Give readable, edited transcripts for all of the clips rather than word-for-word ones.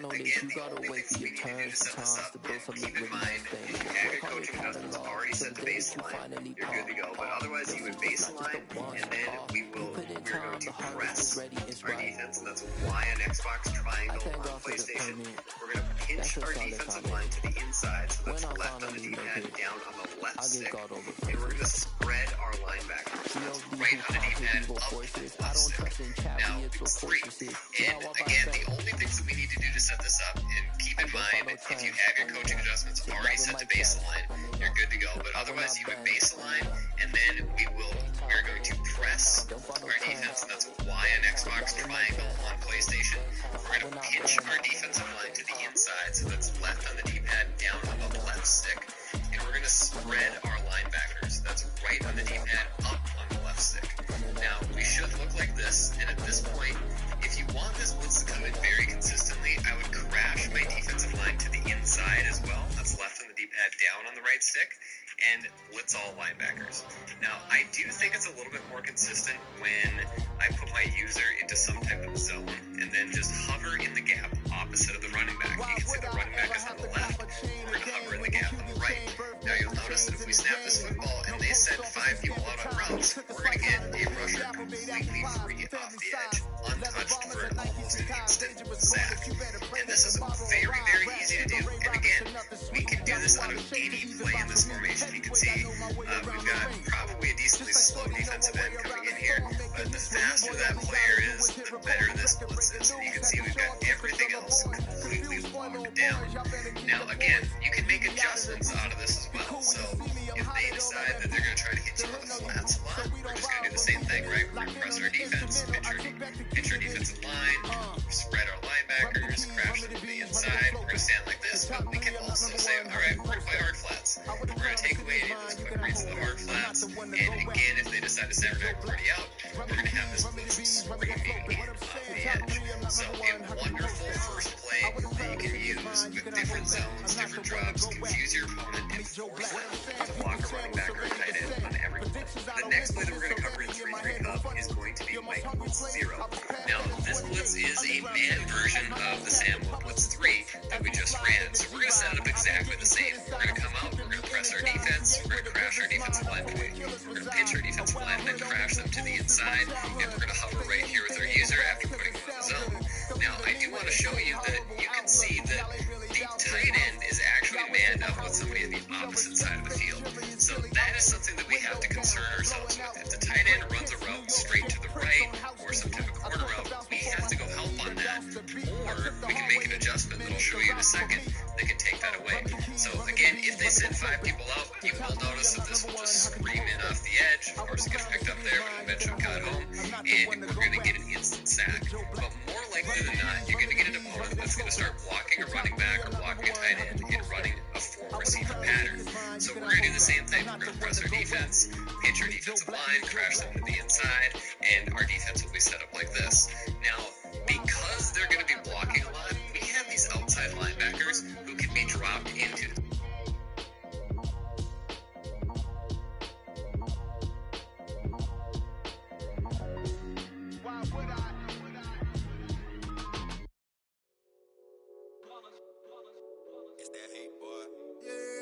again, the only things that we need to do to set this up, and keep in mind, if you have your coaching adjustments already set to baseline, you're good to go. But otherwise, you would baseline, and then we're going to press our defense, and that's Y and Xbox triangle on PlayStation. We're going to pinch our defensive line to the inside, so that's left on the D-pad, down on the left stick, and we're going to spread our linebackers. That's right on the D-pad, up on the left stick. Now, it's 3. And again, the only things that we need to do to set this up, and keep in mind, if you have your coaching adjustments already set to baseline, you're good to go. But otherwise, you would baseline, and then we're going to press our defense, and that's Y and Xbox triangle on PlayStation. We're going to pinch our defensive line to the inside, so that's left on the D-pad, down on the left stick. And we're going to spread our linebackers, that's right on the D-pad, up on the left stick. Now, we should look like this, and at this point, if you want this blitz to come in very consistently, I would crash my defensive line to the inside as well. That's left on the D-pad, down on the right stick, and blitz all linebackers. Now, I do think it's a little bit more consistent when I put my user into some type of zone and then just hover in the gap opposite of the running back. You can see the running back is on the left. We're going to hover in the gap on the right. Now, you'll notice that if we snap this football and they send 5 people out on routes, we're going to get a rusher completely free off the edge, untouched for almost an instant sack. And this is very, very easy to do. And again, we can do this out of any play in this formation. You can see we've got probably a decently slow defensive end coming in here, but the faster that player is, the better this blitz is. And you can see we've got everything else completely locked down. Now, again, you can make adjustments out of this as well. So if they decide that they're going to try to hit you on the flat slot, we're just going to do the same thing, right? We're going to press our defense, pinch our defensive line, spread our linebackers, crash them to the inside. We're going to stand like this, but we can also say, all right, we're going to play hard flats. We're going to take away any of those quick reads of the hard flats. And again, if they decide to send back pretty out, we're going to have this blitz screaming off the edge. So a wonderful first play that you can use with different zones, different drops, confuse your opponent, and force them to block a running back or a tight end on every play. The next play that we're going to cover in 3-3 Cup is going to be Mike Blitz 0. Now, this blitz is a man version of the Samuel Blitz 3 that we just ran, so we're going to set it up exactly the same. We're going to come out, we're going to press our defense, we're going to crash our defensive line, we're going to pinch our defensive line, then crash them to the inside, and we're going to hover right here with our user after putting them in the zone. Now, I do want to show you that you can see that the tight end is actually manned up with somebody on the opposite side of the field. So that is something that we have to concern ourselves with. If the tight end runs a route straight to the right or some type of corner route, we have to go help on that. Or we can make an adjustment that I'll show you in a second that can take that away. So again, if they send 5 people out, you will notice that this will just scream in off the edge. Of course, it gets picked up there when the eventually got home, and we're going to get an instant sack. But more likely than not, you're going to get an opponent that's going to start blocking a running back or blocking a tight end and running a 4-receiver pattern. So we're going to do the same thing. We're going to press our defense, pinch our defensive line, crash them to the inside, and our defense will be set up like this. Now, because they're going to be blocking a lot, we have these outside linebackers who can be dropped into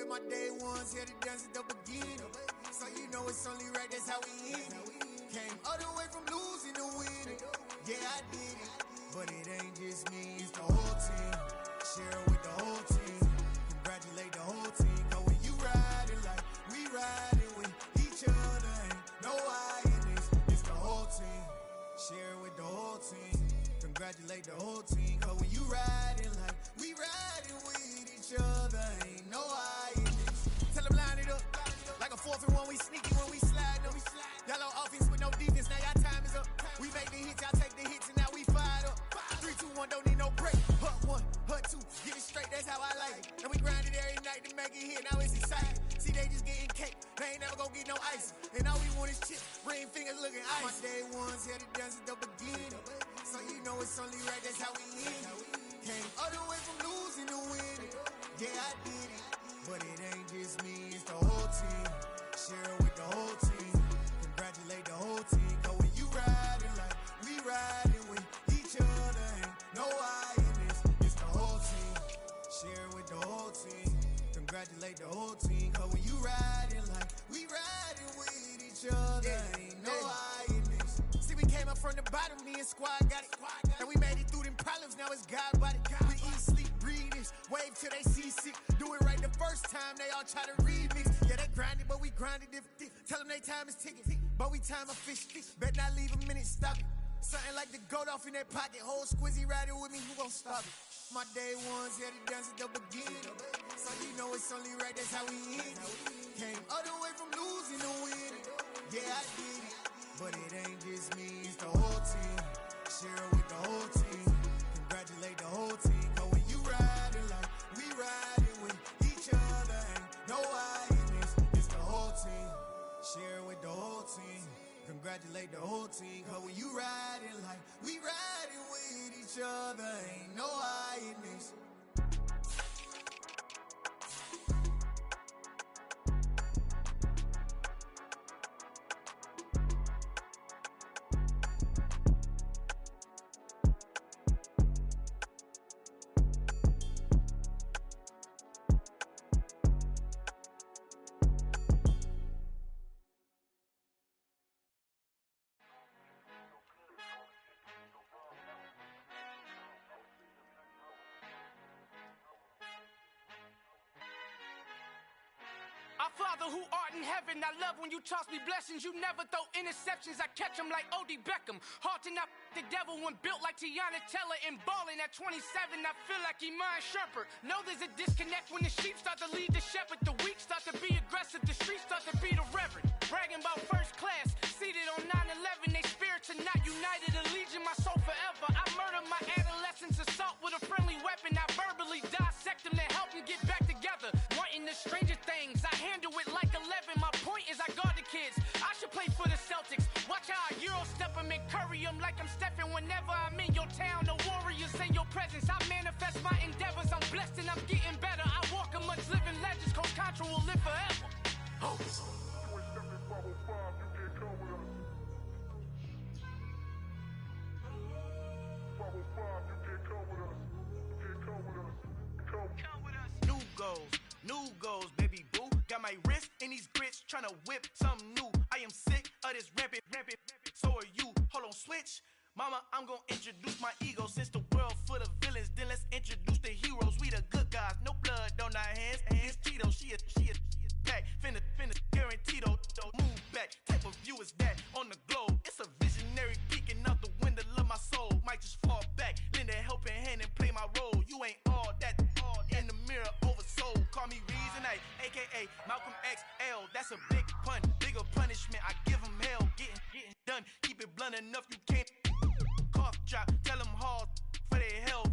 my day ones here to dance at the beginning. So you know it's only right, that's how we end it. Came all the way from losing to winning. Yeah, I did it. But it ain't just me, it's the whole team. Share it with the whole team. Congratulate the whole team. Cause when you riding like we riding with each other, ain't no I in this. It's the whole team. Share it with the whole team. Congratulate the whole team. Cause when you riding like we riding with each other, ain't no I in this. Tell them line it up. Like a 4th and 1, we sneaky when we slide them. Yellow offense with no defense, now y'all time is up. We make the hits, y'all take the hits, and now we fired up. 3, 2, 1, don't need no break. Hut 1, hut 2, get it straight, that's how I like it. And we grind it every night to make it hit, now it's exciting. See, they just getting cake, they ain't never gonna get no ice. And all we want is chip, ring fingers looking ice. My day ones here to dance at the beginning. So you know it's only right, that's how we end it. Came all the way from losing to winning. Yeah, I did it. But it ain't just me, it's the whole team. Share it with the whole team. Congratulate the whole team. Cause when you riding like we riding with each other, ain't no I in this. It's the whole congratulate the whole team. Cause when you riding like we riding with each other, ain't no hiding this. See, we came up from the bottom, me and squad got it. And we made it through them problems, now it's God body. We eat, sleep, breathe this, wave till they seasick. Do it right the first time, they all try to remix. Yeah, they grinded, but we grinded different. Tell them they time is ticking, but we time a fish. Bet not leave a minute, stop it. Something like the goat off in that pocket. Whole squizzy riding with me, who gon' stop it? My day ones, yeah, the dance at the beginning. So you know it's only right, that's how we end it. Came all the way from losing to winning. Yeah, I did it. But it ain't just me, it's the whole team. Share it with the whole team. Congratulate the whole team. Cause when you riding like we riding with each other, ain't no hiding this. It's the whole team. Share it with the whole team. Congratulate the whole team. Cause when you riding like we riding with each other, ain't no hiding this. Our Father who art in heaven, I love when you toss me blessings. You never throw interceptions, I catch them like O.D. Beckham. Hard to not the devil when built like Tiana Teller and balling at 27. I feel like Iman Shumpert. Know there's a disconnect when the sheep start to lead the shepherd. The weak start to be aggressive, the streets start to be the reverend. Bragging about first class, seated on 9/11. They spirits are not united, allegiant my soul forever. I murder my adolescence, assault with a friendly weapon. I verbally dissect them to help them get back together. Wanting the stranger things, I handle it like 11. My point is I guard the kids. I should play for the Celtics. Watch how I Euro step them and curry them like I'm stepping whenever I'm in your town. The warriors in your presence. I manifest my endeavors. I'm blessed and I'm getting better. I walk amongst living legends. Coach Contra will live forever. Oh. New goals, new goals, baby boo. Got my wrist in these grits, tryna whip something new. I am sick of this rampant. So are you. Hold on, switch. Mama, I'm gonna introduce my ego. Since the world full of villains, then let's introduce the heroes. We the good guys, no blood on our hands. It's Tito, she a pack. Finna, guaranteed, move back. Type of view is that on the globe? It's a visionary peeking out the window of my soul. Might just fall back, lend a helping hand and play my role. You ain't all that, in the mirror oversold. Call me Reasonite, aka Malcolm XL. That's a big pun, bigger punishment. I give him hell, getting done. Keep it blunt enough, you can't cough drop. Tell them hard for their health.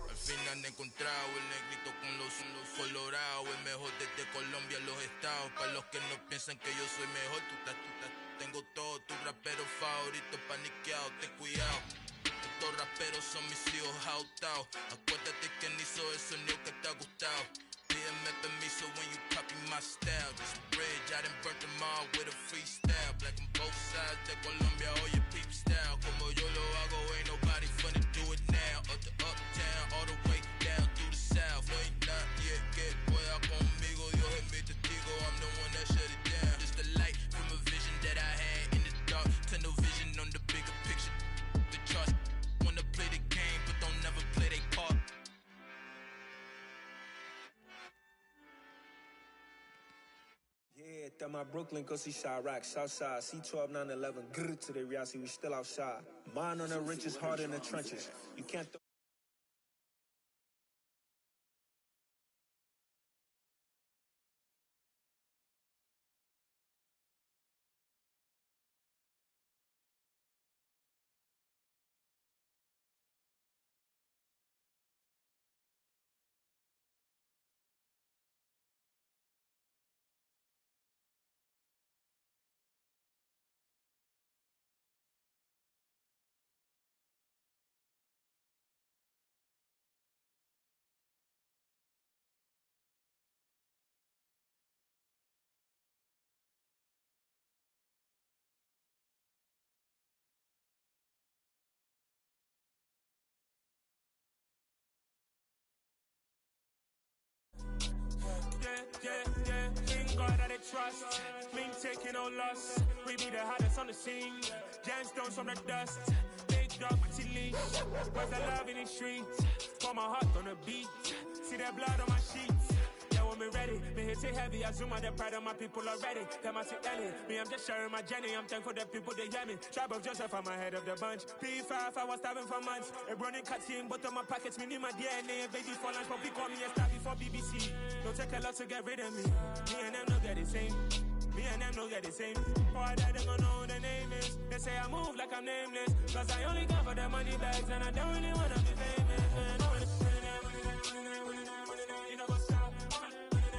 Al fin han encontrado el negrito con los colorados, el mejor desde Colombia, los estados. Para los que no piensan que yo soy mejor, tengo todo, tu rapero favorito paniqueado, ten cuidado. Estos raperos son mis hijos jautados. Acuérdate que ni hizo el sonido que te ha gustado. Pídeme permiso when you copy my style. This bridge, I done burnt them all with a freestyle. Black on both sides de Colombia, oye peep style. Como yo lo hago, ain't nobody funny do it now. Up to uptown, all the way down through the south. No hay nadie que pueda conmigo, Dios es mi testigo. I'm the one that shut it down. Just the light from a vision that I had in the dark. Tunnel vision on the bigger picture. The charts wanna play the game, but don't never play their part. Yeah, that my Brooklyn, go see Chirac, Southside, C12, 911, grr to the reality, we still outside. Mine on the riches, heart in the trenches. You can't In God that I trust, mean taking no loss. We be the hottest on the scene. Gemstones from the dust. Big dog for leash. Where's the love in the streets? Pour my heart on the beat. See that blood on my sheets. Yeah, when me ready, me hit it heavy. I zoom out the pride of my people already. Them I see Ellie. Me, I'm just sharing my journey. I'm thankful that people they hear me. Tribe of Joseph, I'm ahead of the bunch. P5, I was starving for months. A running cuts in, but on my pockets, me need my DNA. Baby for lunch, but we call me a star before BBC. Don't take a lot to get rid of me. Me and them no get the same. Me and them no get the same. Boy, that they gonna know who the name is. They say I move like I'm nameless. Cause I only come for the money bags and I don't really wanna be famous. You know what's up? You know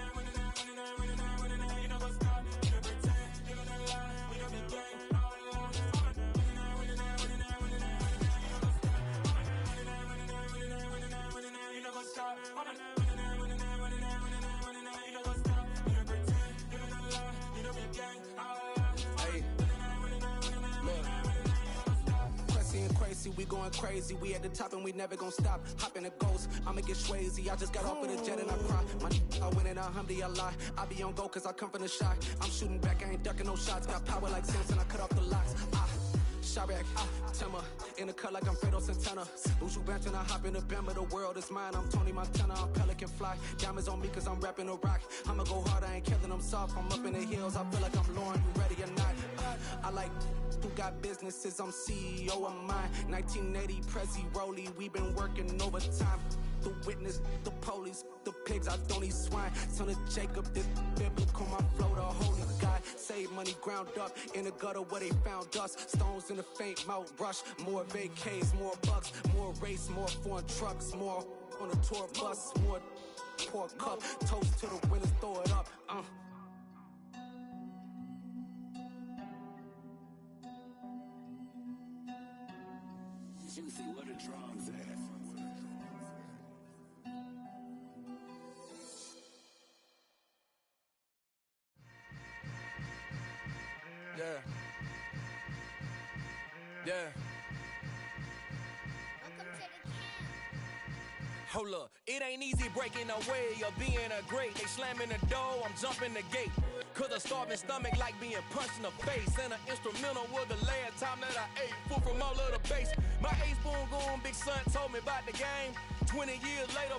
what's up? You know pretend. You know the lie. We don't be gay. You know what's up? Crazy, we going crazy. We at the top and we never gonna stop. Hop in a ghost, I'ma get swayzy. I just got off of the jet and I cry. I win in alhamdulillah. I be on go cause I come from the shot. I'm shooting back, I ain't ducking no shots. Got power like Samson, I cut off the locks. Shabak, Timmer, in the cut like I'm Fredo Santana. Buju Banton, I hop in the Bama, the world is mine. I'm Tony Montana, I'm Pelican Fly. Diamonds on me cause I'm rapping a rock. I'ma go hard, I ain't killing them soft. I'm up in the hills, I feel like I'm Lauren, you ready or not? I like who got businesses, I'm CEO of mine. 1980 Prezi Rolly, we been working overtime. The witness, the police, the pigs, I don't eat swine. Son of Jacob, this biblical, my flow, the holy God. Save money ground up in the gutter where they found us. Stones in the faint mouth rush. More vacays, more bucks, more race, more foreign trucks, more on a tour bus, more pour cup. Toast to the winners, throw it up. Juicy, what a drums at. Yeah. Hold up, it ain't easy breaking away or being a great. They slamming the door, I'm jumping the gate. Cause a starving stomach like being punched in the face. And an instrumental was the last time that I ate food from all of the bass. My ace boom goon, big son told me about the game. 20 years later,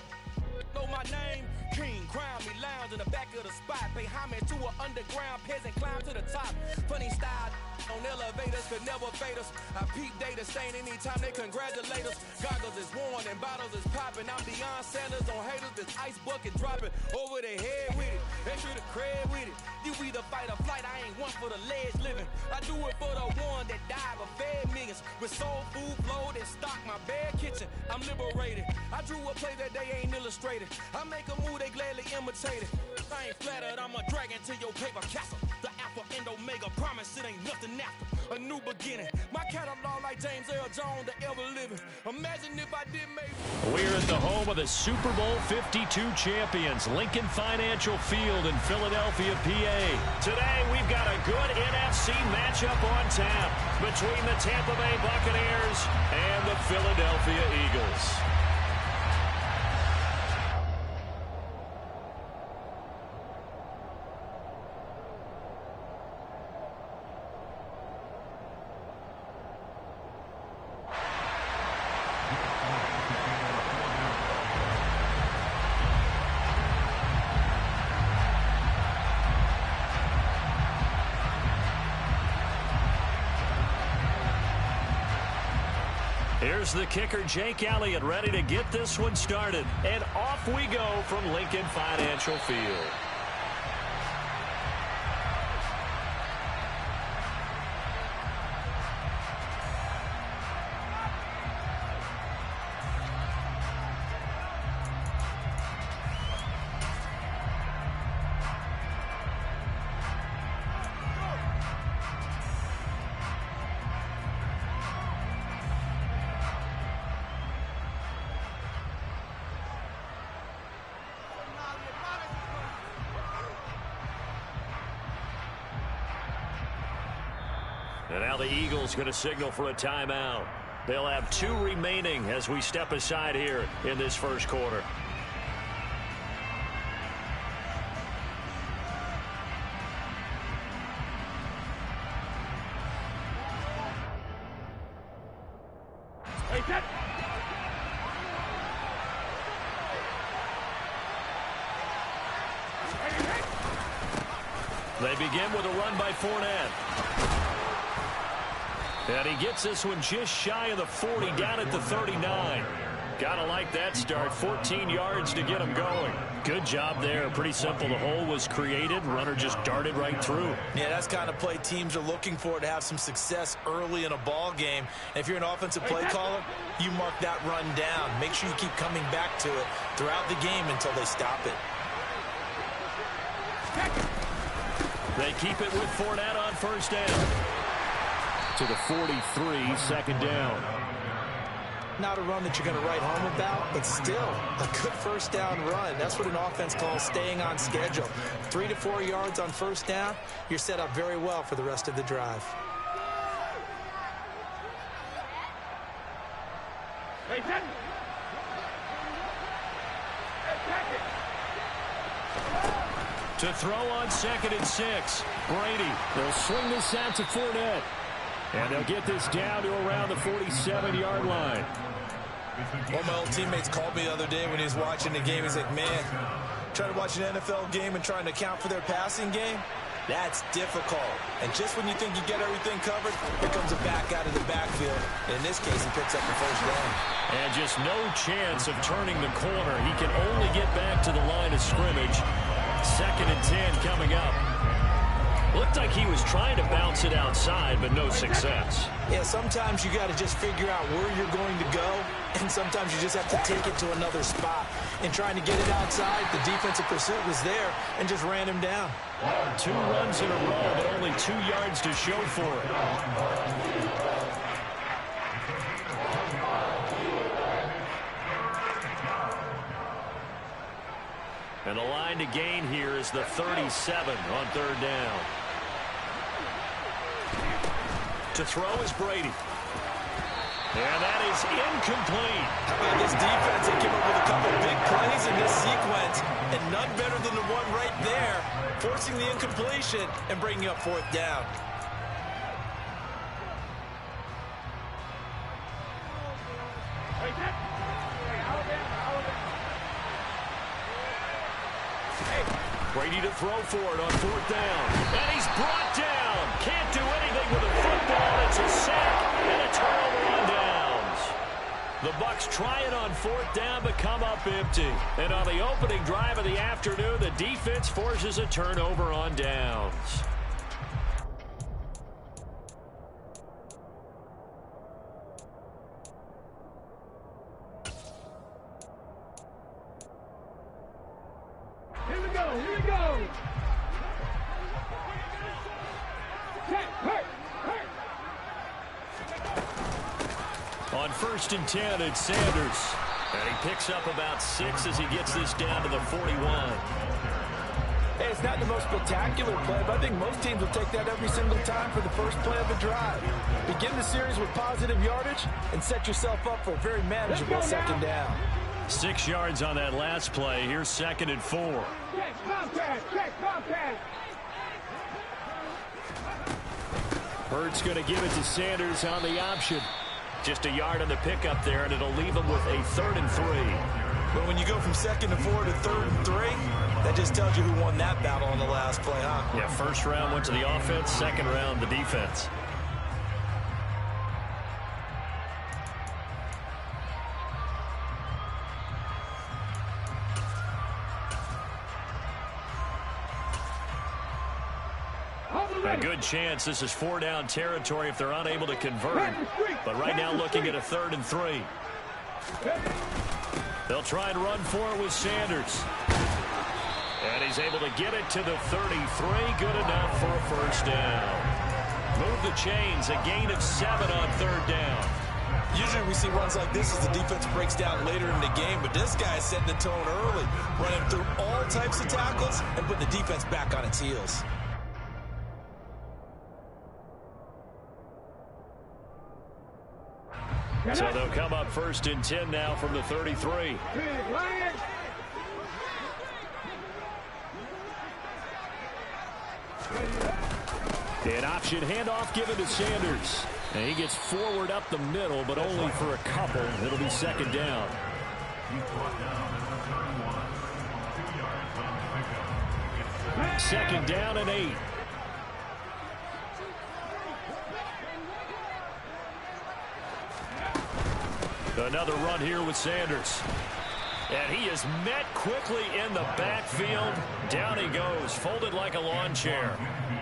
know my name. King, crown me, lounge in the back of the spot. Pay homage to an underground peasant, climb to the top. Funny style on elevators could never fade us. I peep data stain anytime they congratulate us. Goggles is worn and bottles is popping. I'm Deion Sanders on haters, this ice bucket dropping over their head with it. Extra the cred with it. You either fight or flight, I ain't one for the ledge living. I do it for the one that died but fed millions. With soul food flow that stock my bare kitchen. I'm liberated. I drew a play that they ain't illustrated. I make a move, they gladly imitate it. I ain't flattered, I'm a dragon to your paper castle. The Alpha and Omega, promise it ain't nothing after. A new beginning. My catalog like James Earl Jones, the ever living. Imagine if I did make... We're at the home of the Super Bowl 52 champions, Lincoln Financial Field in Philadelphia, PA. Today, we've got a good NFC matchup on tap between the Tampa Bay Buccaneers and the Philadelphia Eagles. Here's the kicker, Jake Elliott, ready to get this one started. And off we go from Lincoln Financial Field. And now the Eagles going to signal for a timeout. They'll have 2 remaining as we step aside here in this first quarter. They begin with a run by Fournette. And he gets this one just shy of the 40, down at the 39. Gotta like that start. 14 yards to get him going. Good job there. Pretty simple. The hole was created. Runner just darted right through. Yeah, that's kind of play teams are looking for to have some success early in a ball game. And if you're an offensive play caller, you mark that run down. Make sure you keep coming back to it throughout the game until they stop it. They keep it with Fournette on first down. To the 43, second down. Not a run that you're going to write home about, but still a good first down run. That's what an offense calls staying on schedule. 3 to 4 yards on first down, you're set up very well for the rest of the drive. To throw on 2nd and 6. Brady. They'll swing this out to Fournette. And they'll get this down to around the 47-yard line. One of my old teammates called me the other day when he was watching the game. He's like, man, trying to watch an NFL game and trying to account for their passing game, that's difficult. And just when you think you get everything covered, here comes a back out of the backfield. And in this case, he picks up the first down. And just no chance of turning the corner. He can only get back to the line of scrimmage. 2nd and 10 coming up. Looked like he was trying to bounce it outside, but no success. Yeah, sometimes you got to just figure out where you're going to go, and sometimes you just have to take it to another spot. In trying to get it outside, the defensive pursuit was there and just ran him down. 2 runs in a row, but only 2 yards to show for it. And the line to gain here is the 37 on third down. To throw is Brady. And that is incomplete. How about this defense? They came up with a couple big plays in this sequence, and none better than the one right there, forcing the incompletion and bringing up 4th down. Brady to throw for it on 4th down. And he's brought down. Can't do anything with a football. It's a sack and a turnover on downs. The Bucs try it on 4th down, but come up empty. And on the opening drive of the afternoon, the defense forces a turnover on downs. On 1st and 10, it's Sanders. And he picks up about 6 as he gets this down to the 41. Hey, it's not the most spectacular play, but I think most teams will take that every single time for the first play of the drive. Begin the series with positive yardage and set yourself up for a very manageable 2nd down. 6 yards on that last play. Here's 2nd and 4. Hurts going to give it to Sanders on the option. Just a yard on the pickup there, and it'll leave him with a 3rd and 3. But when you go from 2nd and 4 to 3rd and 3, that just tells you who won that battle on the last play, huh? Yeah, 1st round went to the offense, 2nd round the defense. A good chance this is 4-down territory if they're unable to convert. But right now looking at a 3rd and 3. They'll try and run for it with Sanders. And he's able to get it to the 33. Good enough for a 1st down. Move the chains. A gain of 7 on 3rd down. Usually we see runs like this as the defense breaks down later in the game, but this guy is setting the tone early, running through all types of tackles and putting the defense back on its heels. So they'll come up 1st and 10 now from the 33. An option handoff given to Sanders. And he gets forward up the middle, but only for a couple. It'll be second down. Second down and 8. Another run here with Sanders. And he is met quickly in the backfield. Down he goes, folded like a lawn chair.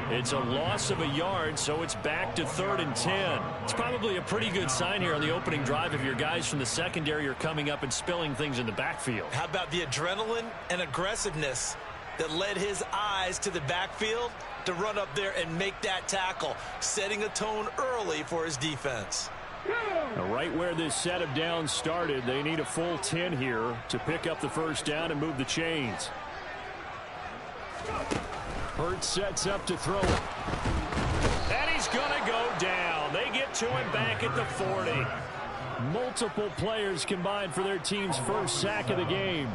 It's a loss of a yard, so it's back to 3rd and 10. It's probably a pretty good sign here on the opening drive if your guys from the secondary are coming up and spilling things in the backfield. How about the adrenaline and aggressiveness that led his eyes to the backfield to run up there and make that tackle, setting a tone early for his defense. Right where this set of downs started, they need a full 10 here to pick up the first down and move the chains. Hurts sets up to throw it. And he's going to go down. They get to him back at the 40. Multiple players combined for their team's first sack of the game.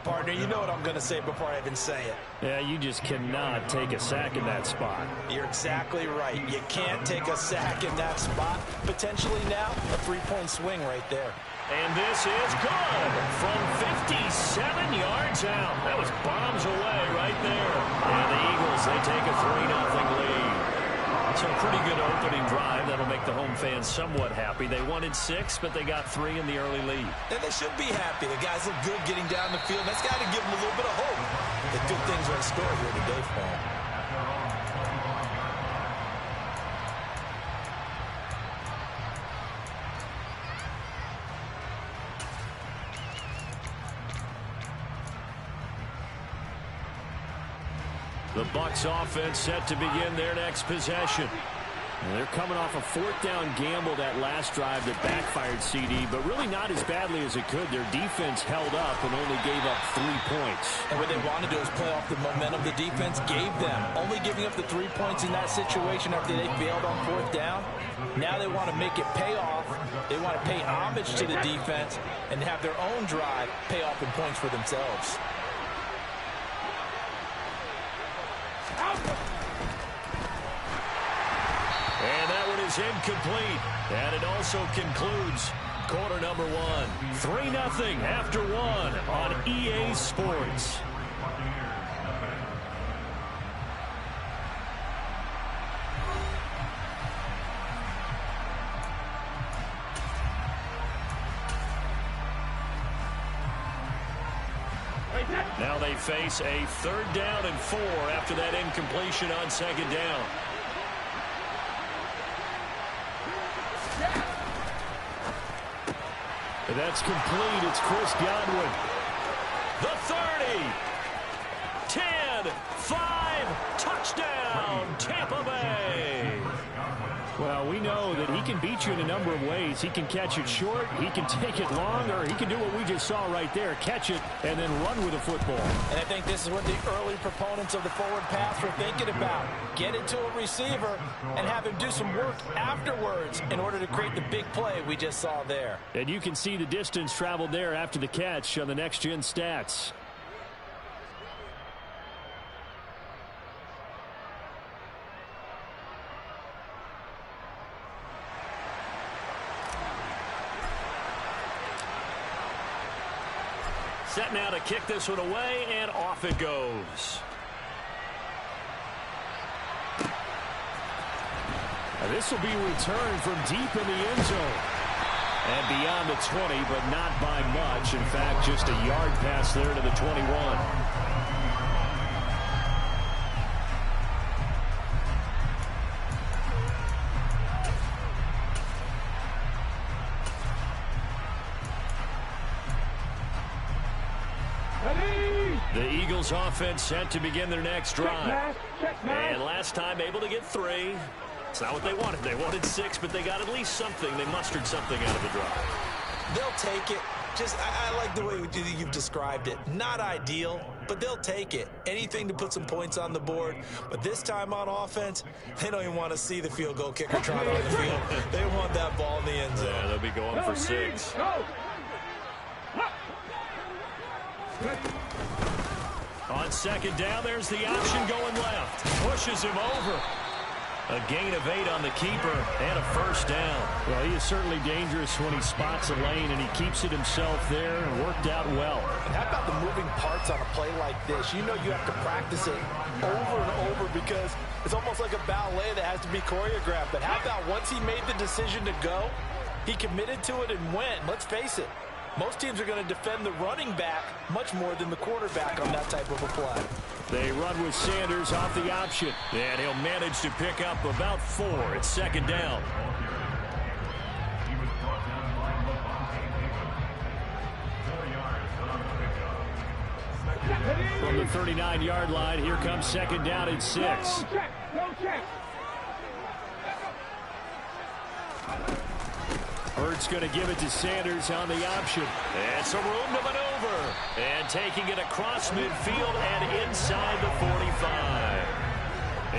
Partner, you know what I'm going to say before I even say it. Yeah, you just cannot take a sack in that spot. You're exactly right. You can't take a sack in that spot. Potentially now, a 3-point swing right there. And this is good from 57 yards out. That was bombs away right there. And the Eagles, they take a 3-0 lead. So a pretty good opening drive. That'll make the home fans somewhat happy. They wanted 6, but they got 3 in the early lead. And they should be happy. The guys look good getting down the field. That's got to give them a little bit of hope that good things are in store here today for them. The Bucs offense set to begin their next possession. And they're coming off a 4th down gamble that last drive that backfired CD, but really not as badly as it could. Their defense held up and only gave up 3 points. And what they want to do is play off the momentum the defense gave them. Only giving up the 3 points in that situation after they failed on 4th down. Now they want to make it pay off. They want to pay homage to the defense and have their own drive pay off in points for themselves. And that one is incomplete. And it also concludes quarter number 1. 3-0 after 1 on EA Sports. Now they face a 3rd down and 4 after that incompletion on 2nd down. And that's complete. It's Chris Godwin. The 30. 10. 5. Touchdown. Tampa Bay. Well, we know that he can beat you in a number of ways. He can catch it short, he can take it long, or he can do what we just saw right there, catch it and then run with the football. And I think this is what the early proponents of the forward pass were thinking about. Get it to a receiver and have him do some work afterwards in order to create the big play we just saw there. And you can see the distance traveled there after the catch on the next-gen stats. Set now to kick this one away, and off it goes. Now this will be returned from deep in the end zone. And beyond the 20, but not by much. In fact, just a yard pass there to the 21. The Eagles offense set to begin their next drive. And last time able to get 3. It's not what they wanted. They wanted 6, but they got at least something. They mustered something out of the drive. They'll take it. Just, I like the way you've described it. Not ideal, but they'll take it. Anything to put some points on the board. But this time on offense, they don't even want to see the field goal kicker trot on the field. They want that ball in the end zone. Yeah, they'll be going for 6. On 2nd down, there's the option going left. Pushes him over. A gain of 8 on the keeper and a first down. Well, he is certainly dangerous when he spots a lane, and he keeps it himself there and worked out well. And how about the moving parts on a play like this? You know you have to practice it over and over because it's almost like a ballet that has to be choreographed. But how about once he made the decision to go, he committed to it and went. Let's face it, most teams are going to defend the running back much more than the quarterback on that type of a play. They run with Sanders off the option, and he'll manage to pick up about 4 at second down. From the 39-yard line, here comes second down and 6. Hurts going to give it to Sanders on the option. And some room to maneuver. And taking it across midfield and inside the 45.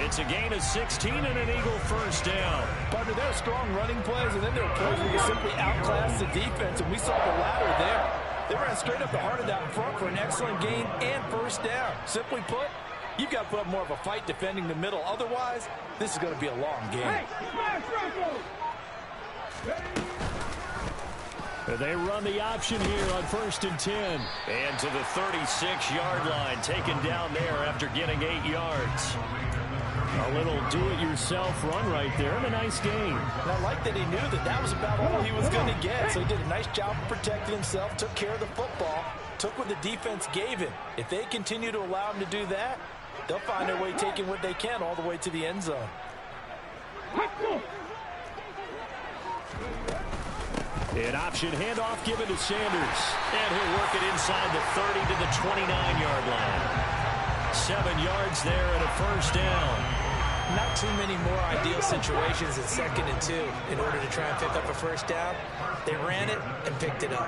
It's a gain of 16 and an Eagle first down. Partner, there are strong running plays, and then there are plays where you simply outclass the defense, and we saw the latter there. They ran straight up the heart of that front for an excellent gain and first down. Simply put, you've got to put up more of a fight defending the middle. Otherwise, this is going to be a long game. They run the option here on 1st and 10. And to the 36-yard line, taken down there after getting 8 yards. A little do-it-yourself run right there, and a nice gain. And I like that he knew that that was about all he was going to get. So he did a nice job of protecting himself, took care of the football, took what the defense gave him. If they continue to allow him to do that, they'll find their way taking what they can all the way to the end zone. An option handoff given to Sanders. And he'll work it inside the 30 to the 29-yard line. 7 yards there and a first down. Not too many more ideal situations at 2nd and 2 in order to try and pick up a first down. They ran it and picked it up.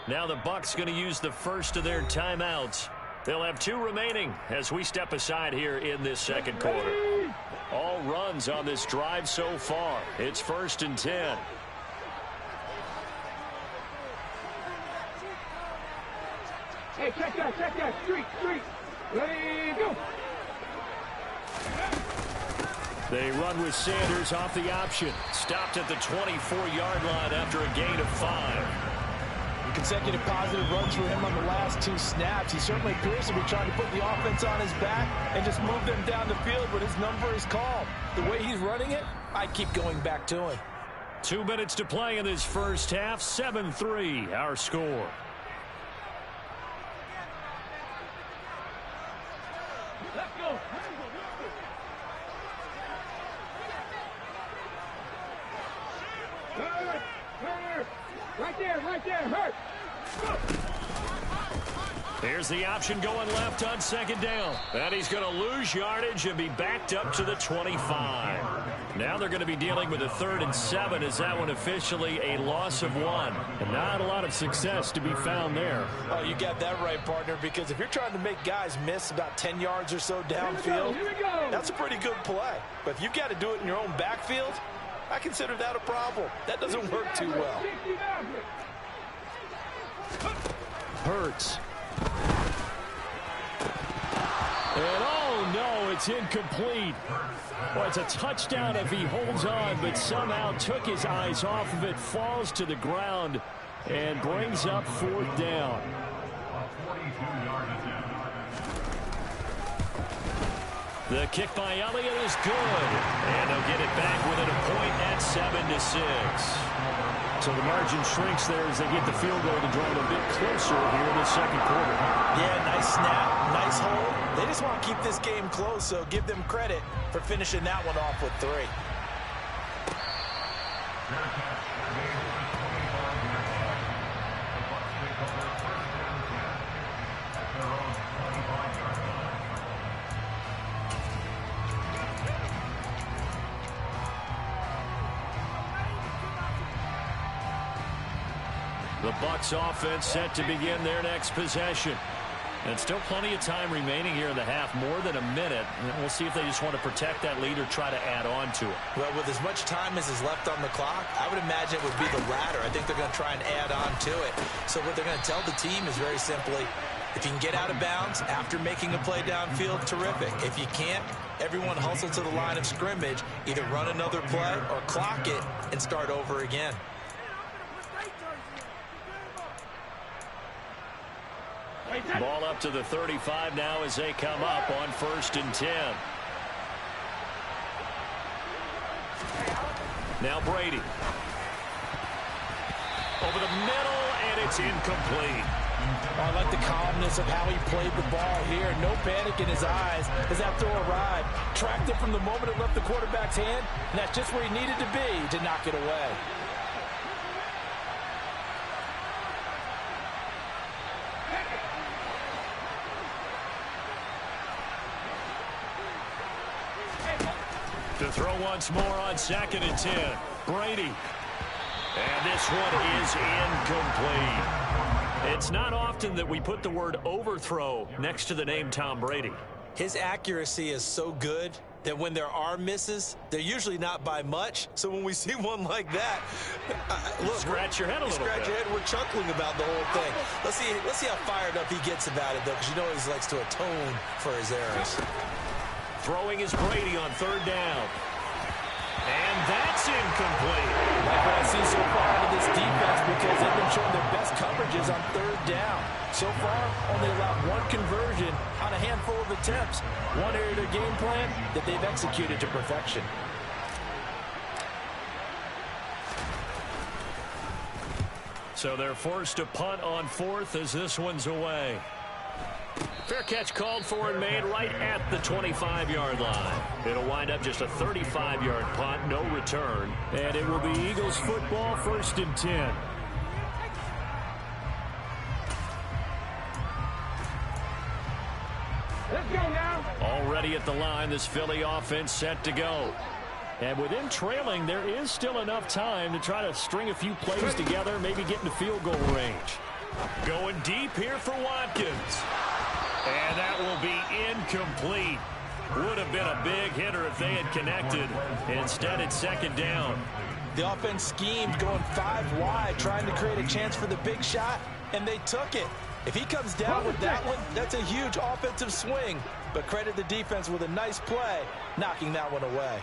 Now the Bucs going to use the first of their timeouts. They'll have 2 remaining as we step aside here in this second quarter. All runs on this drive so far. It's 1st and 10. Hey, check that, street, ready, go. They run with Sanders off the option. Stopped at the 24-yard line after a gain of 5. Consecutive positive runs for him on the last 2 snaps. He certainly appears to be trying to put the offense on his back and just move them down the field when his number is called. The way he's running it, I keep going back to him. 2 minutes to play in this first half. 7-3, our score. Let's go. Right there, hurt. There's the option going left on second down. And he's going to lose yardage and be backed up to the 25. Now they're going to be dealing with a 3rd and 7 as that one officially a loss of 1. And not a lot of success to be found there. Oh, you got that right, partner, because if you're trying to make guys miss about 10 yards or so downfield, that's a pretty good play. But if you've got to do it in your own backfield, I consider that a problem. That doesn't work too well. Hurts. And oh no, it's incomplete. Well, it's a touchdown if he holds on, but somehow took his eyes off of it, falls to the ground, and brings up 4th down. The kick by Elliott is good. And they'll get it back within a point at 7-6. So the margin shrinks there as they get the field goal to draw it a bit closer here in the second quarter. Yeah, nice snap, nice hold. They just want to keep this game close, so give them credit for finishing that one off with 3. The Bucs offense set to begin their next possession. And still plenty of time remaining here in the half, more than a minute. And we'll see if they just want to protect that lead or try to add on to it. Well, with as much time as is left on the clock, I would imagine it would be the latter. I think they're going to try and add on to it. So what they're going to tell the team is very simply, if you can get out of bounds after making a play downfield, terrific. If you can't, everyone hustle to the line of scrimmage, either run another play or clock it and start over again. Ball up to the 35 now as they come up on 1st and 10. Now Brady. Over the middle, and it's incomplete. I like the calmness of how he played the ball here. No panic in his eyes as that throw arrived. Tracked it from the moment it left the quarterback's hand, and that's just where he needed to be to knock it away. To throw once more on 2nd and 10. Brady. And this one is incomplete. It's not often that we put the word overthrow next to the name Tom Brady. His accuracy is so good that when there are misses, they're usually not by much. So when we see one like that, look, scratch your head a little bit. Scratch your head. We're chuckling about the whole thing. Let's see how fired up he gets about it, though, because you know he likes to atone for his errors. Throwing is Brady on 3rd down. And that's incomplete. Like what I've seen so far out of this defense, because they've been showing their best coverages on 3rd down. So far, only allowed one conversion on a handful of attempts. One area of their game plan that they've executed to perfection. So they're forced to punt on 4th as this one's away. Fair catch called for and made right at the 25-yard line. It'll wind up just a 35-yard punt, no return. And it will be Eagles football, 1st and 10. Let's go now. Already at the line, this Philly offense set to go. And with them trailing, there is still enough time to try to string a few plays together, maybe get into field goal range. Going deep here for Watkins. And that will be incomplete. Would have been a big hitter if they had connected. Instead, it's 2nd down. The offense schemed going 5 wide, trying to create a chance for the big shot, and they took it. If he comes down with that one, that's a huge offensive swing. But credit the defense with a nice play, knocking that one away.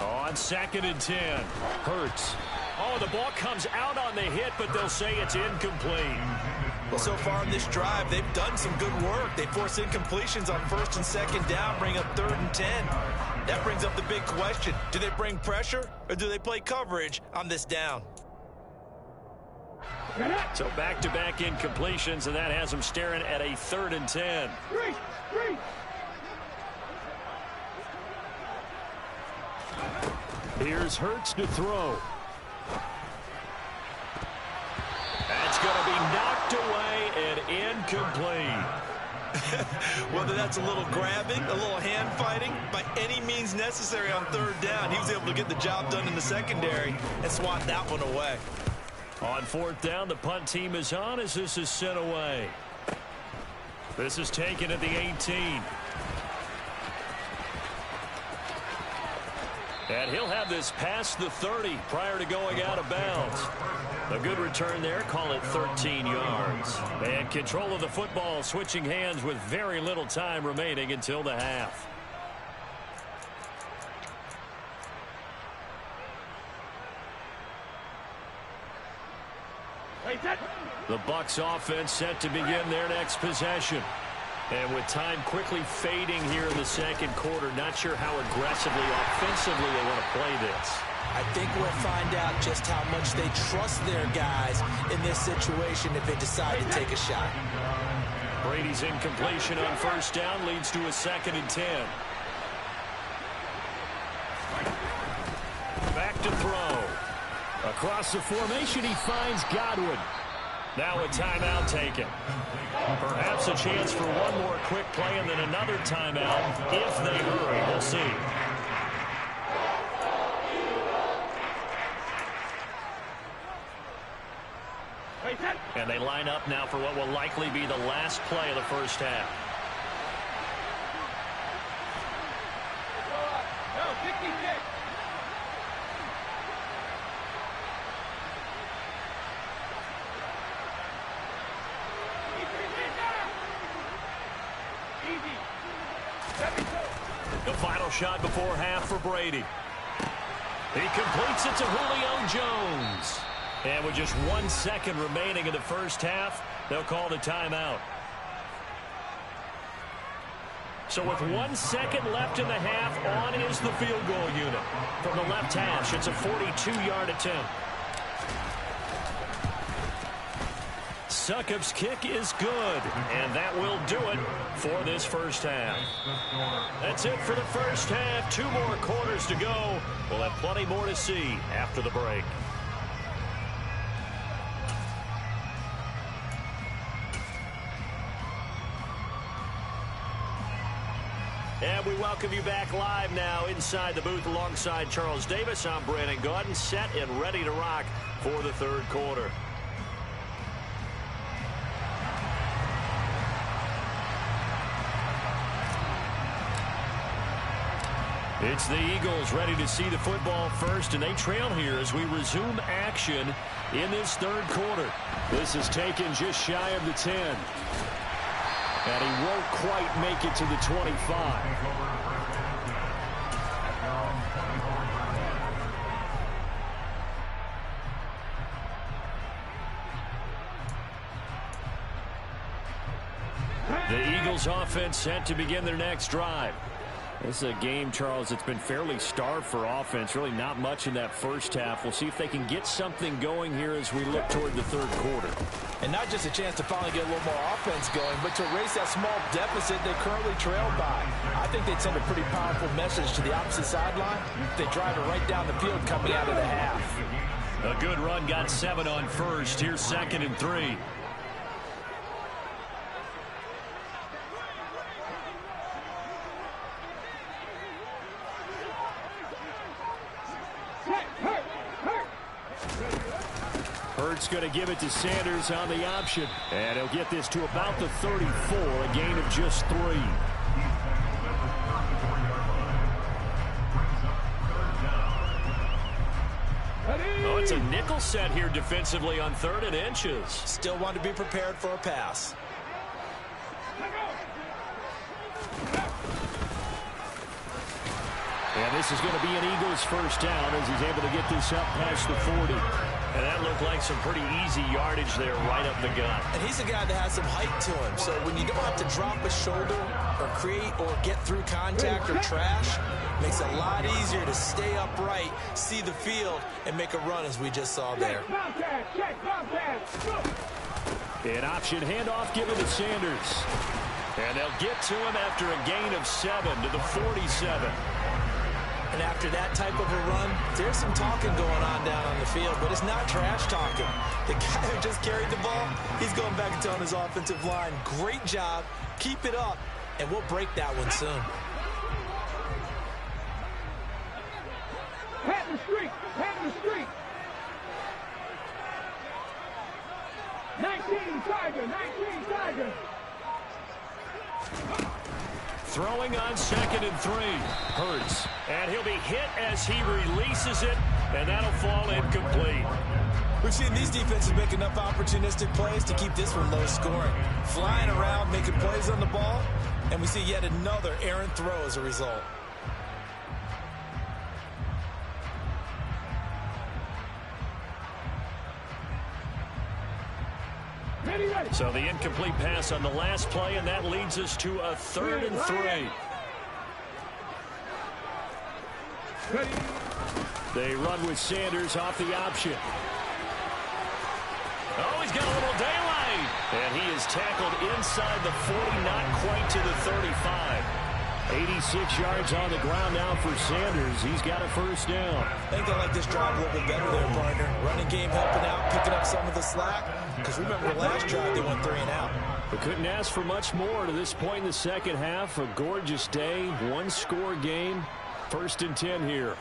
On 2nd and 10, Hurts. Oh, the ball comes out on the hit, but they'll say it's incomplete. Well, so far on this drive, they've done some good work. They force incompletions on 1st and 2nd down, bring up 3rd and 10. That brings up the big question. Do they bring pressure, or do they play coverage on this down? So back-to-back incompletions, and that has them staring at a 3rd and 10. Here's Hurts to throw. That's going to be knocked away and incomplete. Whether that's a little grabbing, a little hand fighting, by any means necessary on 3rd down, he was able to get the job done in the secondary and swat that one away. On 4th down, the punt team is on as this is sent away. This is taken at the 18. And he'll have this past the 30 prior to going out of bounds. A good return there, call it 13 yards. And control of the football switching hands with very little time remaining until the half. The Bucs offense set to begin their next possession. And with time quickly fading here in the 2nd quarter, not sure how aggressively, offensively they want to play this. I think we'll find out just how much they trust their guys in this situation if they decide to take a shot. Brady's incompletion on 1st down leads to a 2nd and 10. Back to throw. Across the formation, he finds Godwin. Now a timeout taken. Perhaps a chance for one more quick play and then another timeout if they hurry. We'll see. And they line up now for what will likely be the last play of the first half. The final shot before half for Brady. He completes it to Julio Jones. And with just 1 second remaining in the first half, they'll call the timeout. So with 1 second left in the half, on is the field goal unit. From the left hash, it's a 42-yard attempt. Succop's kick is good, and that will do it for this first half. That's it for the first half. 2 more quarters to go. We'll have plenty more to see after the break. And we welcome you back live now inside the booth alongside Charles Davis. I'm Brandon Gaudin, set and ready to rock for the third quarter. It's the Eagles ready to see the football first, and they trail here as we resume action in this third quarter. This is taken just shy of the 10. And he won't quite make it to the 25. The Eagles offense set to begin their next drive. This is a game, Charles, that's been fairly starved for offense. Really not much in that first half. We'll see if they can get something going here as we look toward the third quarter. And not just a chance to finally get a little more offense going, but to erase that small deficit they currently trailed by. I think they'd send a pretty powerful message to the opposite sideline. They drive it right down the field coming out of the half. A good run, got 7 on first. Here's 2nd and 3. Hurts going to give it to Sanders on the option. And he'll get this to about the 34, a gain of just 3. Oh, it's a nickel set here defensively on 3rd and inches. Still want to be prepared for a pass. And this is going to be an Eagles first down as he's able to get this up past the 40. And that looked like some pretty easy yardage there right up the gut. And he's a guy that has some height to him. So when you don't have to drop a shoulder or create or get through contact or trash, makes it a lot easier to stay upright, see the field, and make a run as we just saw there. An option handoff given to Sanders. And they'll get to him after a gain of 7 to the 47. And after that type of a run, there's some talking going on down on the field, but it's not trash talking. The guy who just carried the ball, he's going back and telling his offensive line, great job, keep it up, and we'll break that one soon. Pat the street, pat the street. 19 Tiger, 19 Tiger. Throwing on 2nd and 3. Hurts. And he'll be hit as he releases it, and that'll fall incomplete. We've seen these defenses make enough opportunistic plays to keep this one low scoring. Flying around, making plays on the ball, and we see yet another errant throw as a result. So the incomplete pass on the last play, and that leads us to a 3rd and 3. They run with Sanders off the option. Oh, he's got a little daylight. And he is tackled inside the 40, not quite to the 35. 86 yards on the ground now for Sanders. He's got a first down. I think they like this drive a little bit better there, partner. Running game helping out, picking up some of the slack. Because remember the last drive, they went 3 and out. We couldn't ask for much more to this point in the second half. A gorgeous day, 1-score game. 1st and 10 here.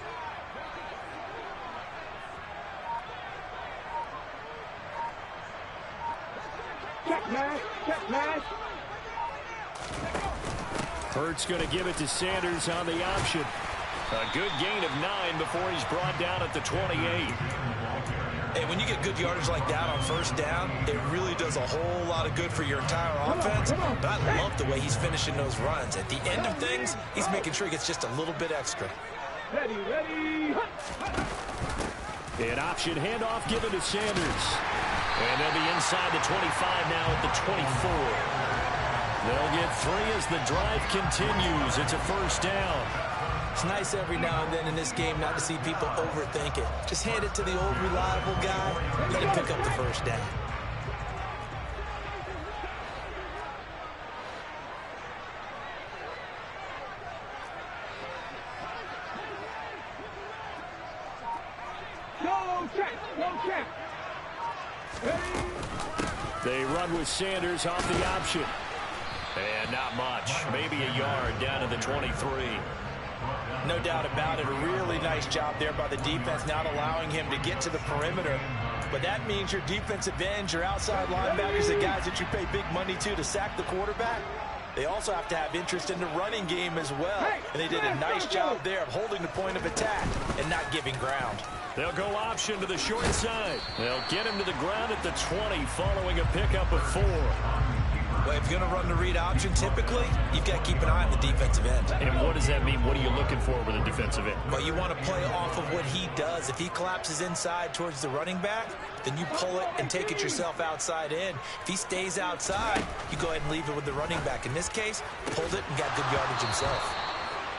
check, man. Check, man. Hurts going to give it to Sanders on the option. A good gain of 9 before he's brought down at the 28. Hey, when you get good yardage like that on first down, it really does a whole lot of good for your entire offense. But I love the way he's finishing those runs. At the end of things, he's making sure he gets just a little bit extra. Ready, ready. An option handoff given to Sanders. And they'll be inside the 25 now at the 24. They'll get 3 as the drive continues. It's a first down. It's nice every now and then in this game not to see people overthink it. Just hand it to the old reliable guy. Let him pick up the first down. Go check, go check. Ready. They run with Sanders off the option. And not much. Maybe a yard down to the 23. No doubt about it. A really nice job there by the defense, not allowing him to get to the perimeter. But that means your defensive ends, your outside linebackers, the guys that you pay big money to sack the quarterback, they also have to have interest in the running game as well. And they did a nice job there of holding the point of attack and not giving ground. They'll go option to the short side. They'll get him to the ground at the 20 following a pickup of 4. Well, if you're going to run the read option, typically, you've got to keep an eye on the defensive end. And what does that mean? What are you looking for with a defensive end? Well, you want to play off of what he does. If he collapses inside towards the running back, then you pull it and take it yourself outside in. If he stays outside, you go ahead and leave it with the running back. In this case, pulled it and got good yardage himself.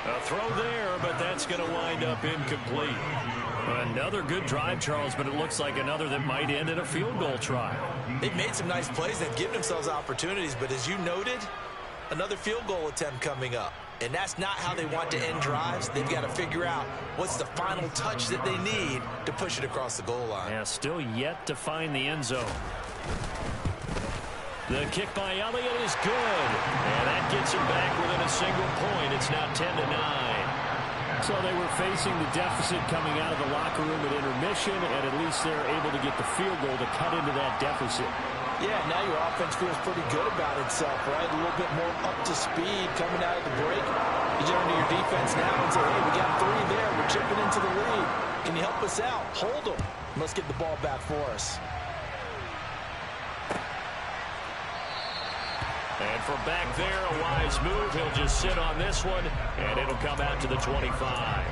A throw there, but that's going to wind up incomplete. Another good drive, Charles, but it looks like another that might end in a field goal try. They've made some nice plays. They've given themselves opportunities, but as you noted, another field goal attempt coming up. And that's not how they want to end drives. They've got to figure out what's the final touch that they need to push it across the goal line. Yeah, still yet to find the end zone. The kick by Elliott is good. And that gets him back within a single point. It's now 10-9. So they were facing the deficit coming out of the locker room at intermission, and at least they're able to get the field goal to cut into that deficit. Yeah, now your offense feels pretty good about itself, right? A little bit more up to speed coming out of the break. You turn to your defense now and say, hey, we got 3 there. We're chipping into the lead. Can you help us out? Hold them. Let's get the ball back for us. And from back there, a wise move. He'll just sit on this one, and it'll come out to the 25.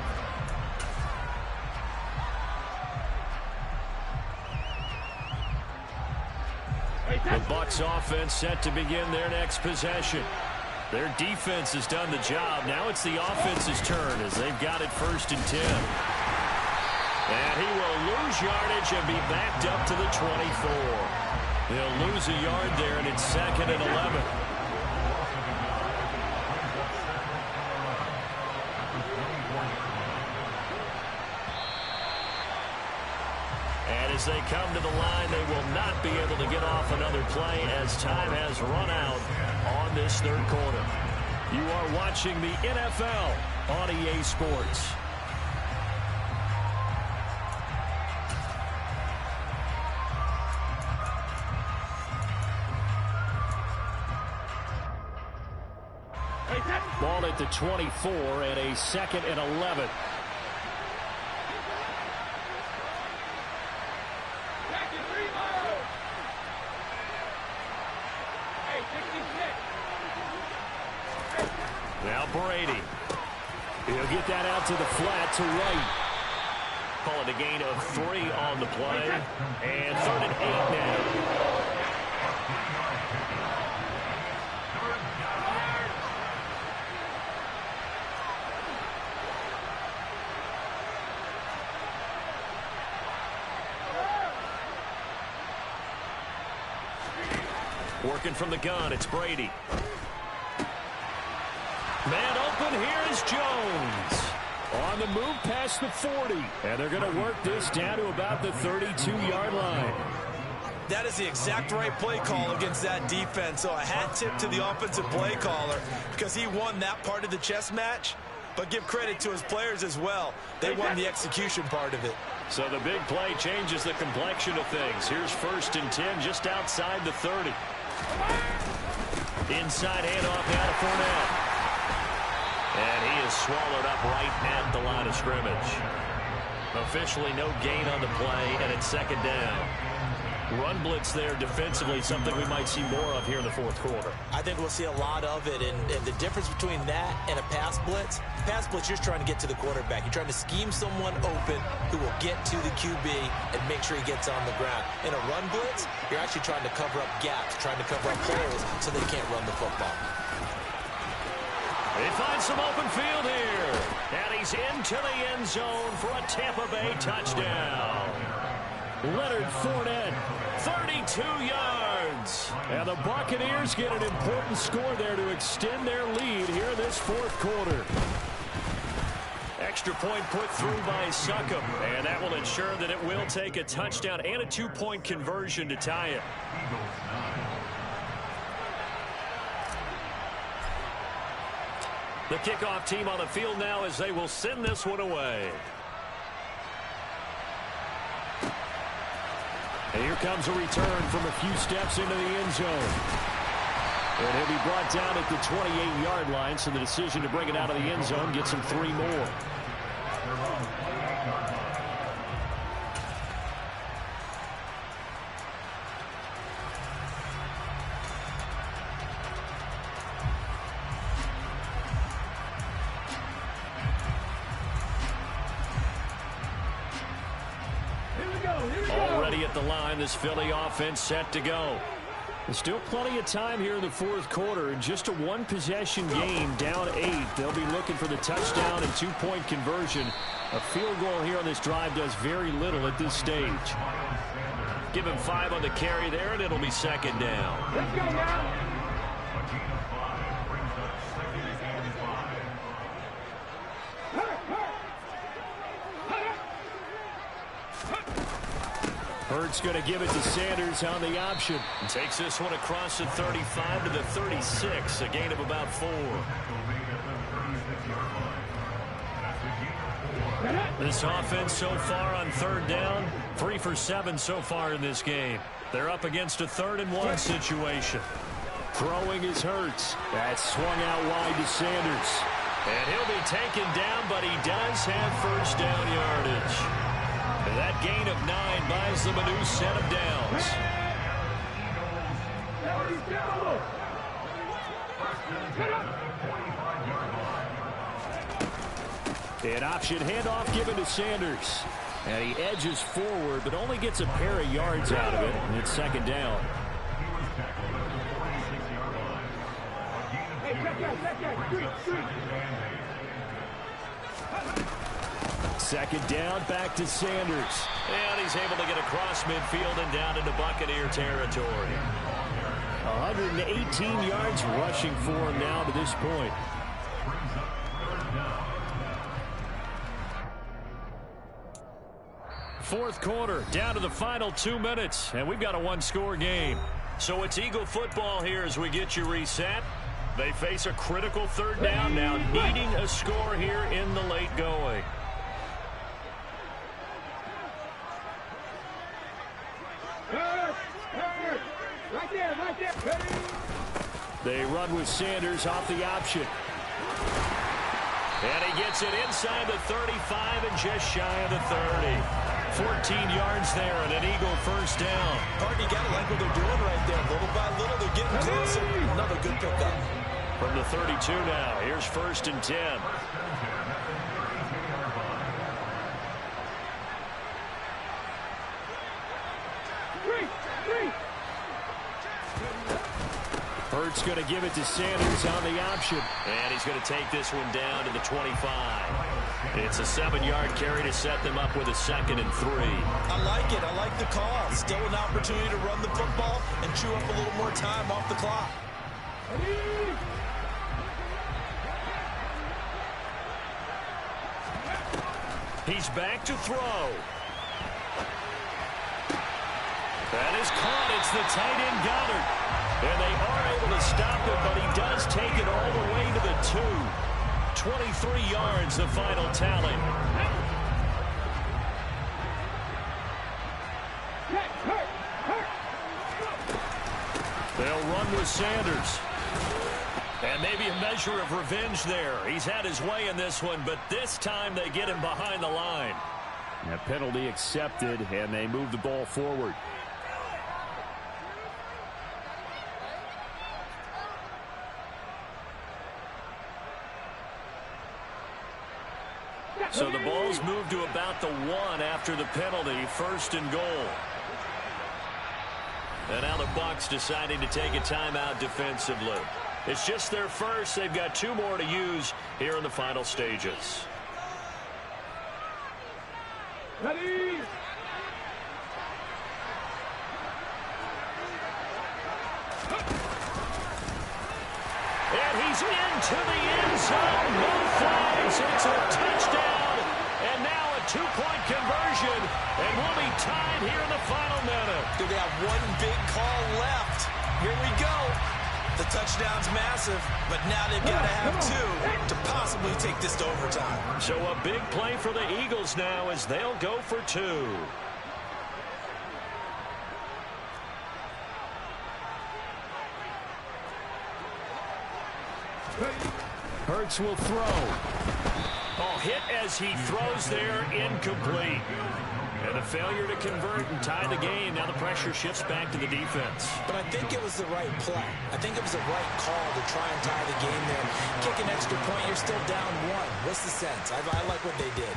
The Bucs offense set to begin their next possession. Their defense has done the job. Now it's the offense's turn as they've got it 1st and 10. And he will lose yardage and be backed up to the 24. They'll lose a yard there, and it's 2nd and 11. And as they come to the line, they will not be able to get off another play as time has run out on this 3rd quarter. You are watching the NFL on EA Sports. Ball at the 24 and a 2nd and 11. Now Brady. He'll get that out to the flat to right. Call it a gain of 3 on the play. And 3rd and 8 now. Working from the gun, it's Brady. Man open, here is Jones. On the move past the 40. And they're going to work this down to about the 32-yard line. That is the exact right play call against that defense. So a hat tip to the offensive play caller because he won that part of the chess match. But give credit to his players as well. They won the execution part of it. So the big play changes the complexion of things. Here's 1st and 10 just outside the 30. Inside handoff now to Fournette. And he is swallowed up right at the line of scrimmage. Officially no gain on the play, and it's second down. Run blitz there defensively, something we might see more of here in the fourth quarter. I think we'll see a lot of it, and the difference between that and a pass blitz, you're just trying to get to the quarterback. You're trying to scheme someone open who will get to the QB and make sure he gets on the ground. In a run blitz, you're actually trying to cover up gaps, trying to cover up holes so they can't run the football. He finds some open field here, and he's into the end zone for a Tampa Bay touchdown. Leonard Fournette, 32 yards. And the Buccaneers get an important score there to extend their lead here in this fourth quarter. Extra point put through by Succop, and that will ensure that it will take a touchdown and a 2-point conversion to tie it. The kickoff team on the field now as they will send this one away. And here comes a return from a few steps into the end zone. And he'll be brought down at the 28-yard line, so the decision to bring it out of the end zone gets him 3 more. Already at the line, this Philly offense set to go. There's still plenty of time here in the fourth quarter. Just a one-possession game, down 8. They'll be looking for the touchdown and 2-point conversion. A field goal here on this drive does very little at this stage. Give him 5 on the carry there, and it'll be second down. Let's go now. Hurts going to give it to Sanders on the option. Takes this one across the 35 to the 36, a gain of about 4. This offense so far on third down, 3 for 7 so far in this game. They're up against a 3rd and 1 situation. Throwing is Hurts. That's swung out wide to Sanders. And he'll be taken down, but he does have first down yardage. That gain of 9 buys them a new set of downs. An option handoff given to Sanders. And he edges forward, but only gets a pair of yards out of it. And it's second down. Second down, back to Sanders. And he's able to get across midfield and down into Buccaneer territory. 118 yards rushing for him now to this point. Fourth quarter, down to the final 2 minutes, and we've got a 1-score game. So it's Eagle football here as we get you reset. They face a critical third down now, needing a score here in the late going. They run with Sanders off the option. And he gets it inside the 35 and just shy of the 30. 14 yards there and an Eagle first down. Party, you got to like what they're doing right there. Little by little, they're getting closer. Another good pickup. From the 32 now, here's 1st and 10. Hurts going to give it to Sanders on the option. And he's going to take this one down to the 25. It's a 7-yard carry to set them up with a 2nd and 3. I like it. I like the call. Still an opportunity to run the football and chew up a little more time off the clock. He's back to throw. That is caught. It's the tight end Goddard. And they are able to stop it, but he does take it all the way to the 2. 23 yards, the final tally. They'll they'll run with Sanders. And maybe a measure of revenge there. He's had his way in this one, but this time they get him behind the line. That penalty accepted, and they move the ball forward. So the ball's moved to about the 1 after the penalty, 1st and goal. And now the Bucs deciding to take a timeout defensively. It's just their first. They've got 2 more to use here in the final stages. Ready? And he's into the end zone. No flags. It's a touchdown. And now a 2-point conversion. And we'll be tied here in the final minute. Do they have one big call left? Here we go. The touchdown's massive, but now they've got to have 2 to possibly take this to overtime. So a big play for the Eagles now as they'll go for 2. Hurts will throw. Oh, hit as he throws there, incomplete. And a failure to convert and tie the game. Now the pressure shifts back to the defense. But I think it was the right play. I think it was the right call to try and tie the game there. Kick an extra point, you're still down 1. What's the sense? I like what they did.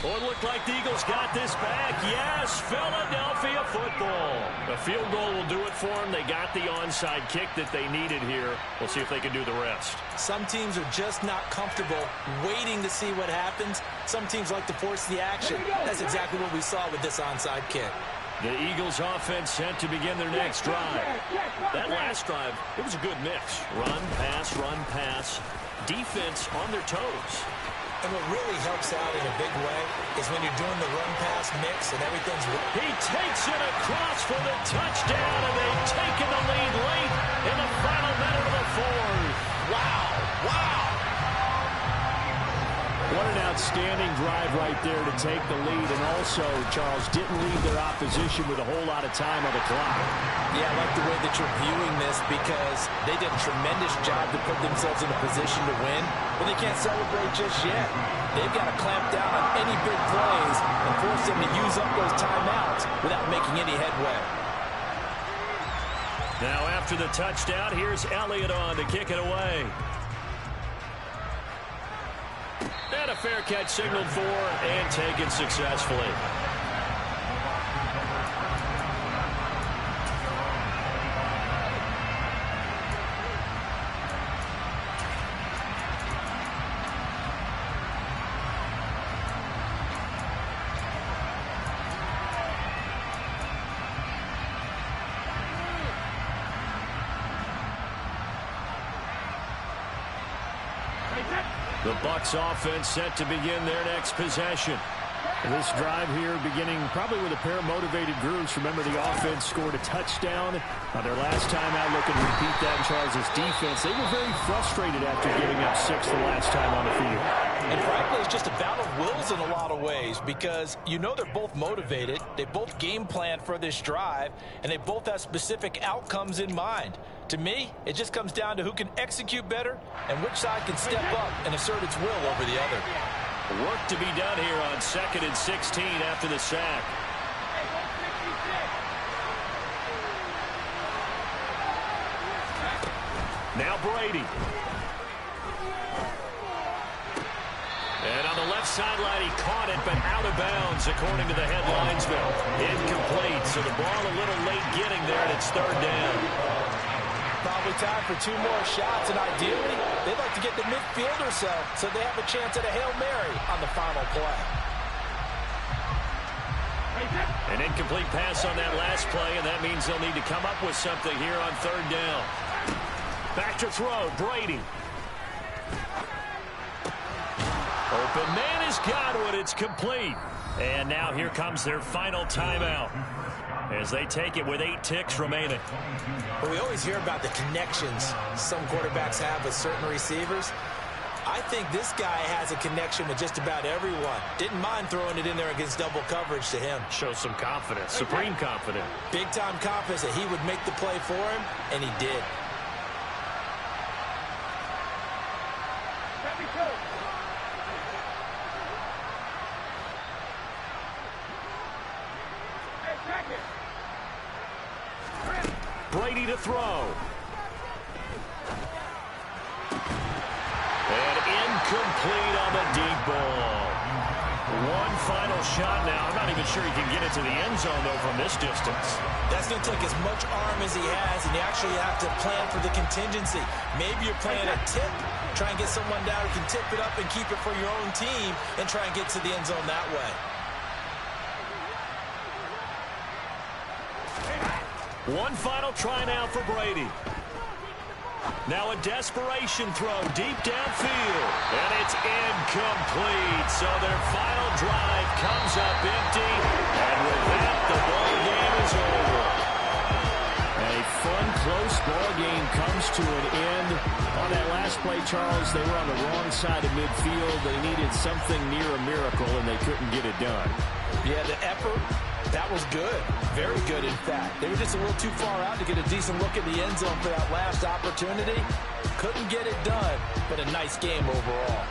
Oh, it looked like the Eagles got this back. Yes, Philadelphia football. A field goal will do it for them. They got the onside kick that they needed here. We'll see if they can do the rest. Some teams are just not comfortable waiting to see what happens. Some teams like to force the action. That's exactly what we saw with this onside kick. The Eagles offense set to begin their next drive. That last drive, it was a good mix. Run, pass, defense on their toes. And what really helps out in a big way is when you're doing the run-pass mix and everything's... He takes it across for the touchdown, and they've taken the lead late in the final minute of the 4th. Wow! What an outstanding drive right there to take the lead. And also, Charles, didn't leave their opposition with a whole lot of time on the clock. Yeah, I like the way that you're viewing this because they did a tremendous job to put themselves in a position to win, but they can't celebrate just yet. They've got to clamp down on any big plays and force them to use up those timeouts without making any headway. Now after the touchdown, here's Elliott on to kick it away. And a fair catch signaled for and taken successfully. The Bucs offense set to begin their next possession. This drive here beginning probably with a pair of motivated groups. Remember, the offense scored a touchdown on their last time out. Looking to repeat that in Charles' defense. They were very frustrated after giving up 6 the last time on the field. And frankly, it's just a battle of wills in a lot of ways because you know they're both motivated. They both game planned for this drive, and they both have specific outcomes in mind. To me, it just comes down to who can execute better and which side can step up and assert its will over the other. Work to be done here on 2nd and 16 after the sack. Now Brady. And on the left sideline, he caught it, but out of bounds, according to the head linesman. Incomplete, so the ball a little late getting there, and it's 3rd down. Probably time for 2 more shots, and ideally, they'd like to get the midfield or so they have a chance at a Hail Mary on the final play. An incomplete pass on that last play, and that means they'll need to come up with something here on 3rd down. Back to throw, Brady. Open man is Godwin, it's complete. And now here comes their final timeout as they take it with 8 ticks remaining. Well, we always hear about the connections some quarterbacks have with certain receivers. I think this guy has a connection with just about everyone. Didn't mind throwing it in there against double coverage to him. Shows some confidence, supreme confidence. Big-time confidence that he would make the play for him, and he did. Brady to throw. And incomplete on the deep ball. One final shot now. I'm not even sure he can get it to the end zone, though, from this distance. That's going to take as much arm as he has, and you actually have to plan for the contingency. Maybe you're playing a tip, try and get someone down who can tip it up and keep it for your own team and try and get to the end zone that way. One final try now for Brady. Now a desperation throw deep downfield. And it's incomplete. So their final drive comes up empty. And with that, the ball game is over. A fun, close ball game comes to an end. On that last play, Charles, they were on the wrong side of midfield. They needed something near a miracle, and they couldn't get it done. Yeah, the effort, that was good. Very good, in fact. They were just a little too far out to get a decent look at the end zone for that last opportunity. Couldn't get it done, but a nice game overall.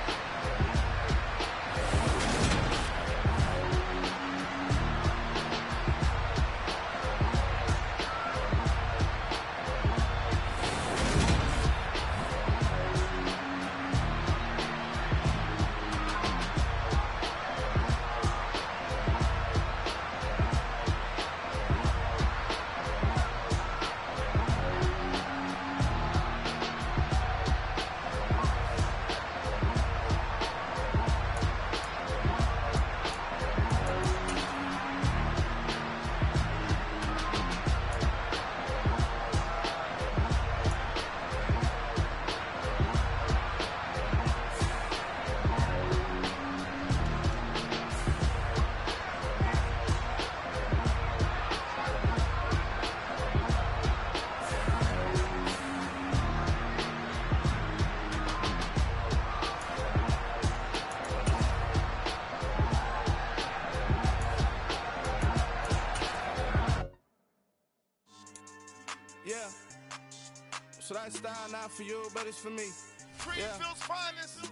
Yeah. So that style not for you, but it's for me. Greenfield's finest.